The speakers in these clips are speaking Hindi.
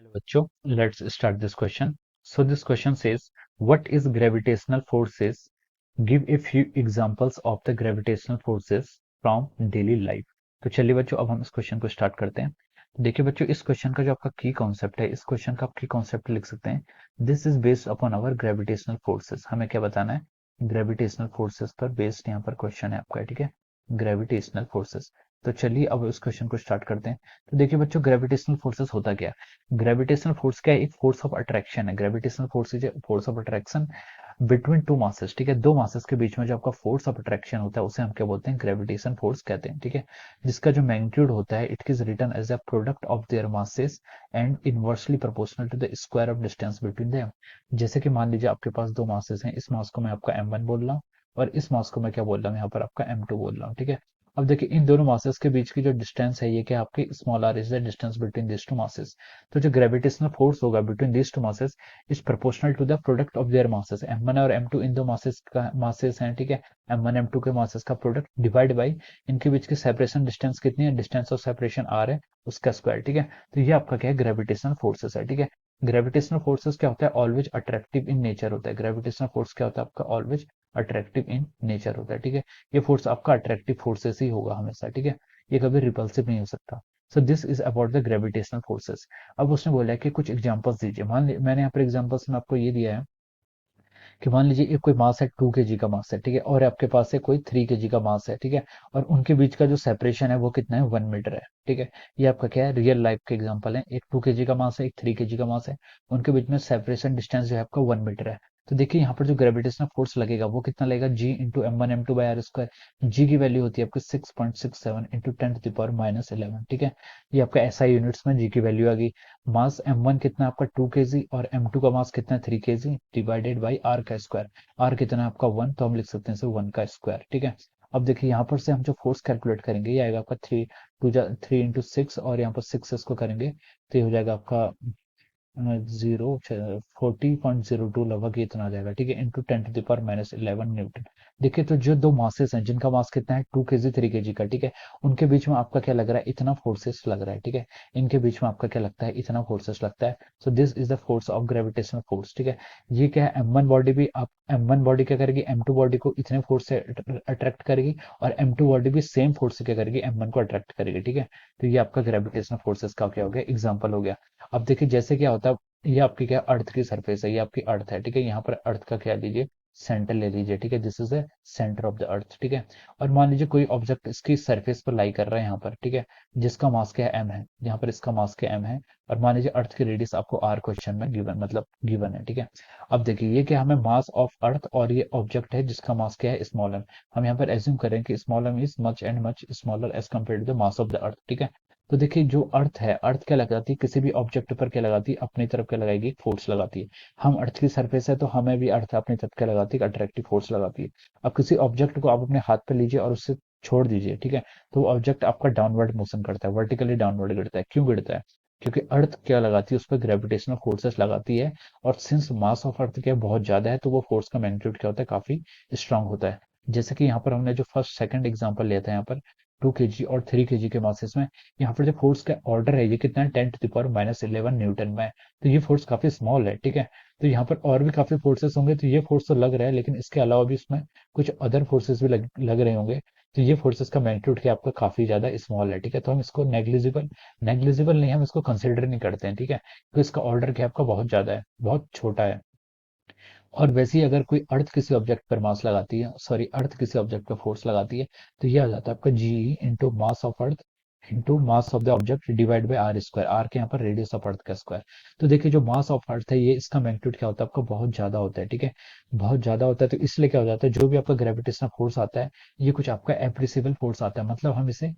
Hello बच्चों, let's start this question. So this question says, what is gravitational forces? Give a few examples of the gravitational forces from daily life. तो चलिए बच्चों, अब हम इस क्वेश्चन को स्टार्ट करते हैं। तो देखिए बच्चों, इस क्वेश्चन का जो आपका की कॉन्सेप्ट है, इस क्वेश्चन का आप की कॉन्सेप्ट लिख सकते हैं, this is based upon our gravitational forces. हमें क्या बताना है? ग्रेविटेशनल फोर्सेस पर बेस्ड यहाँ पर क्वेश्चन है आपका, ठीक है, ग्रेविटेशनल फोर्सेस। तो चलिए अब इस क्वेश्चन को स्टार्ट करते हैं। तो देखिए बच्चों, ग्रेविटेशनल फोर्सेस होता क्या है? ग्रेविटेशनल फोर्स क्या है? एक फोर्स ऑफ अट्रैक्शन है। Gravitational force is force of attraction between two masses, ठीक है, दो मासेस के बीच में जो आपका फोर्स ऑफ अट्रैक्शन होता है उसे हम क्या बोलते हैं? ग्रेविटेशन फोर्स कहते हैं, ठीक है, जिसका जो मैग्नीट्यूड होता है it is written as a product of their masses and inversely proportional to the square of distance between them. जैसे कि मान लीजिए आपके पास दो मासेस हैं, इस मास को मैं आपका m1 बोल रहा हूँ और इस मास को मैं क्या बोल रहा हूँ यहाँ पर आपका m2 बोल रहा हूँ, ठीक है। अब देखिए इन दोनों मासेस के बीच की जो डिस्टेंस है ये क्या आपकी small r is the distance between this two masses. तो जो ग्रेविटेशनल फोर्स होगा between this two masses is proportional to the product of their masses. m1 और m2 इन दो मासेस का मासेस हैं, ठीक है, m1 m2 के मासेस का प्रोडक्ट डिवाइड बाई इनके बीच की सेपरेशन डिस्टेंस कितनी है? डिस्टेंस ऑफ सेपरेशन r है, उसका स्क्वायर, ठीक है। तो ये आपका क्या है? ग्रेविटेशनल फोर्सेस है, ठीक है। ग्रेविटेशनल फोर्सेस क्या होता है? ऑलवेज अट्रैक्टिव इन नेचर होता है। ग्रेविटेशनल फोर्स क्या होता है आपका? ऑलवेज अट्रैक्टिव इन नेचर होता है, ठीक है। ये फोर्स आपका अट्रैक्टिव फोर्सेस ही होगा हमेशा, ठीक है, ये कभी रिपल्सिव नहीं हो सकता। So this is about the gravitational forces. अब उसने बोला है कि कुछ एग्जांपल्स दीजिए। मैंने यहाँ पर एग्जांपल्स में आपको ये दिया है कि मान लीजिए एक कोई मास है 2 kg का मास है, ठीक है, और आपके पास है कोई 3 kg का मास है, ठीक है, और उनके बीच का जो सेपरेशन है वो कितना है? 1 मीटर है, ठीक है। ये आपका क्या है? रियल लाइफ के एग्जांपल है। एक 2 kg का मास है, एक 3 kg का मास है, उनके बीच में सेपरेशन डिस्टेंस जो है आपका 1 मीटर है। तो देखिए यहाँ पर जो ग्रेविटेशनल फोर्स लगेगा वो कितना लगेगा? G into m1 m2 by r square. G की वैल्यू होती है आपकी 6.67 इंटू 10⁻⁻11, ठीक है। ये आपका एसआई यूनिट्स में जी की वैल्यू आ गई। मास m1 कितना है आपका 2 kg और m2 का मास कितना है 3 kg डिवाइडेड बाई r का स्क्वायर। r कितना है आपका 1, तो हम लिख सकते हैं 1 का स्क्वायर, ठीक है। अब देखिए यहाँ पर से हम जो फोर्स कैलकुलेट करेंगे ये आएगा आपका 3 इंटू 6 और यहाँ पर 6 को करेंगे तो ये हो जाएगा आपका 40.02 लगभग ये इतना आ जाएगा, ठीक है, इंटू 10⁻⁻11 न्यूटन। देखिए तो जो दो मासेस हैं जिनका मास कितना है 2 kg 3 kg का, ठीक है, उनके बीच में आपका क्या लग रहा है? इतना फोर्सेस लग रहा है, ठीक है, इनके बीच में आपका क्या लगता है? इतना फोर्सेस लगता है। So this is the force of gravitational force, ठीक है। ये क्या है? m1 बॉडी भी आप m1 बॉडी क्या करेगी? m2 बॉडी को इतने फोर्स से अट्रैक्ट करेगी और m2 बॉडी भी सेम फोर्स से क्या करेगी? m1 को अट्रैक्ट करेगी, ठीक है। तो ये आपका ग्रेविटेशनल फोर्सेस का क्या हो गया? एग्जाम्पल हो गया। अब देखिए जैसे क्या होता है, ये आपकी क्या अर्थ की सरफेस है, ये आपकी अर्थ है, ठीक है, यहाँ पर अर्थ का क्या लीजिए? सेंटर ले लीजिए, ठीक है, this is the centre of the earth, ठीक है। और मान लीजिए कोई ऑब्जेक्ट इसकी सरफेस पर लाई कर रहा है यहाँ पर, ठीक है, जिसका मास क्या है? m है, यहाँ पर इसका मास क्या m है, और मान लीजिए अर्थ की रेडियस आपको r क्वेश्चन में गिवन मतलब गिवन है, ठीक है। अब देखिए ये क्या हमें मास ऑफ अर्थ और ये ऑब्जेक्ट है जिसका मास क्या है? Small m। हम यहाँ पर एज्यूम करें कि small m is much and much smaller as compare to the mass of the earth, ठीक है। तो देखिए जो अर्थ है, अर्थ क्या लगाती है? किसी भी ऑब्जेक्ट पर क्या लगाती है? अपनी तरफ क्या लगाएगी? फोर्स लगाती है। हम अर्थ की सरफेस है तो हमें भी अर्थ अपनी तरफ क्या लगाती है? अट्रैक्टिव फोर्स लगाती है। अब किसी ऑब्जेक्ट को आप अपने हाथ पे लीजिए और उससे छोड़ दीजिए, ठीक है, तो वो ऑब्जेक्ट आपका डाउनवर्ड मोशन करता है, वर्टिकली डाउनवर्ड गिरता है। क्यों गिरता है? क्योंकि अर्थ क्या लगाती है? उस पर ग्रेविटेशनल फोर्सेस लगाती है, और सिंस मास ऑफ अर्थ क्या बहुत ज्यादा है तो वो फोर्स का मैग्नीट्यूड क्या होता है? काफी स्ट्रांग होता है। जैसे कि यहाँ पर हमने जो फर्स्ट सेकंड एग्जांपल लिया था यहाँ पर 2 kg और 3 kg के मासेस में, यहाँ पर जो फोर्स का ऑर्डर है ये कितना है? 10⁻⁻11 न्यूटन में है। तो ये फोर्स काफी स्मॉल है, ठीक है। तो यहाँ पर और भी काफी फोर्सेस होंगे, तो ये फोर्स तो लग रहा है लेकिन इसके अलावा भी इसमें कुछ अदर फोर्सेस भी लग रहे होंगे। तो ये फोर्सेस का मैग्नीट्यूड क्या आपका काफी ज्यादा स्मॉल है, ठीक है। तो हम इसको नेग्लिजिबल नेग्लिजिबल नहीं, हम इसको कंसिडर नहीं करते हैं, ठीक है, तो इसका ऑर्डर क्या आपका बहुत ज्यादा है, बहुत छोटा है। और वैसे ही अगर कोई अर्थ किसी ऑब्जेक्ट पर मास लगाती है, सॉरी, अर्थ किसी ऑब्जेक्ट पर फोर्स लगाती है, तो ये आ जाता है आपका G into mass of earth into mass of the object divide by R square. R के यहाँ पर रेडियस ऑफ अर्थ का स्क्वायर। तो देखिए जो मास ऑफ अर्थ है ये इसका मैग्नीट्यूड क्या होता है? आपका बहुत ज्यादा होता है, ठीक है, बहुत ज्यादा होता है। तो इसलिए क्या हो जाता है? जो भी आपका ग्रेविटेशनल फोर्स आता है ये कुछ आपका एप्रिसिबल फोर्स आता है, मतलब हम इसे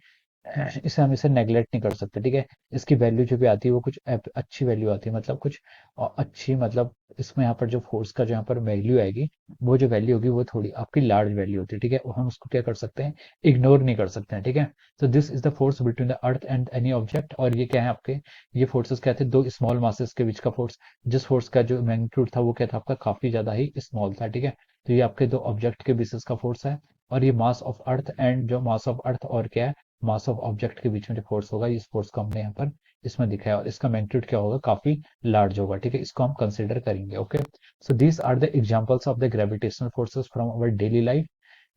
नेग्लेक्ट नहीं कर सकते, ठीक है। इसकी वैल्यू जो भी आती है वो कुछ अच्छी वैल्यू आती है, मतलब कुछ अच्छी, मतलब इसमें यहाँ पर जो फोर्स का जो यहाँ पर वैल्यू आएगी वो जो वैल्यू होगी वो थोड़ी आपकी लार्ज वैल्यू होती है, ठीक है, और हम उसको क्या कर सकते हैं? इग्नोर नहीं कर सकते हैं, ठीक है। तो this is the force between the earth and any object. और ये क्या है आपके? ये फोर्सेस क्या थे? दो स्मॉल मासेस के बीच का फोर्स, जिस फोर्स का जो मैग्नीट्यूड था वो क्या था आपका? काफी ज्यादा ही स्मॉल था, ठीक है। तो ये आपके दो ऑब्जेक्ट के बेसिस का फोर्स है। और ये मास ऑफ अर्थ एंड जो मास ऑफ अर्थ और क्या है? मास ऑफ ऑब्जेक्ट के बीच में जो फोर्स होगा इस फोर्स को हमने यहाँ पर इसमें दिखा है, और इसका मैग्नीट्यूड क्या होगा, काफी लार्ज होगा, ठीक है, इसको हम कंसिडर करेंगे। Okay, so these are the examples of the gravitational forces from our daily life,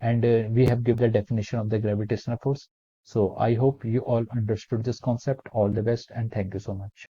and we have given the definition of the gravitational force. So I hope you all understood this concept. All the best and thank you so much.